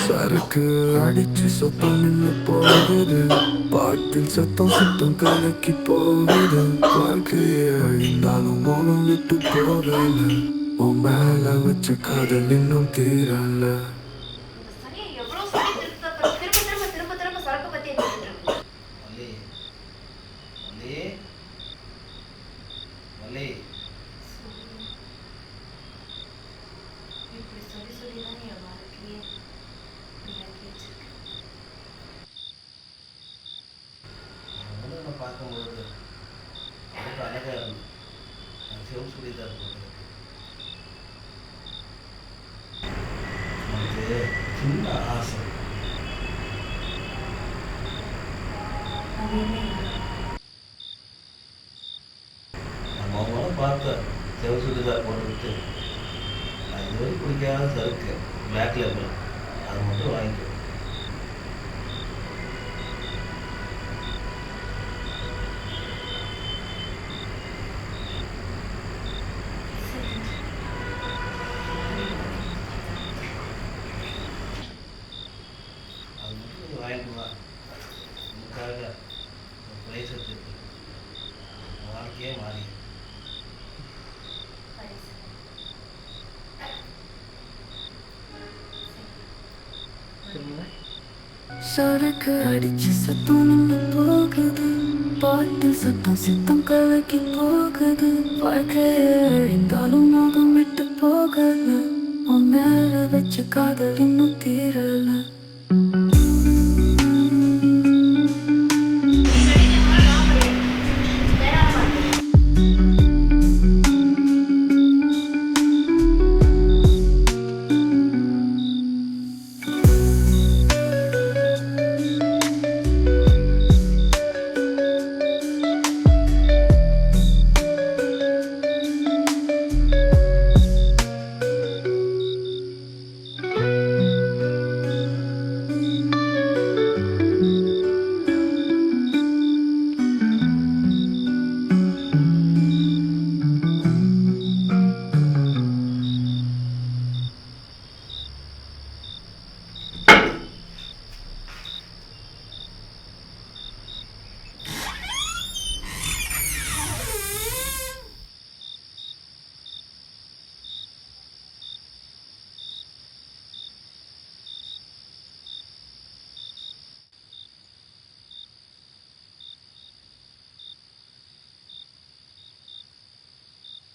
சரக்கு அடிச்சு சத்தம் நின்று போகுது, பாட்டில் சத்தம் சத்தம் கலக்கி போகுது. வாழ்க்கையே அழிந்தாலும் மௌனம் விட்டு போகல, உன் மேல வச்ச காதல் இன்னும் தீரல. இந்த சனியை எவ்வளவு சொல்லி திரும்ப சரக்கு பத்தியே கேட்டுட்டு இருக்கு. வள்ளி வள்ளி வள்ளி இப்படி சொல்லி சொல்லிதான் என் வாழ்க்கையே விளக்கி வச்சிருக்கேன். உன்னை பார்க்கும்பொழுது ரொம்ப அழகாக இருக்கும். சிவம் சுடிதார் போட்டு எனக்கு சின்ன ஆசை. அது என்னையா? நம்ம அவங்கள பார்த்தேன் சிவம் சுடிதார் போட்டுக்கிட்டு, நான் இதுவரை குடிக்காத சருக்கு பிளாக் லேபிள் அதை மட்டும் வாங்கிக்குவேன். அது மட்டும் வாங்கிட்டு வா. உனக்காக ஒரு பிரைஸ் வச்சுருக்கு. வாழ்க்கையே மாறி. சரி, சரக்கு அடிச்சு சத்தம் நின்று போகுது, பாட்டில் சத்தம் சத்தம் கலக்கி போகுது. வாழ்க்கையே அழிந்தாலும் மோகம் விட்டு போகல, உன் மேல வச்ச காதல் இன்னும் தீரல.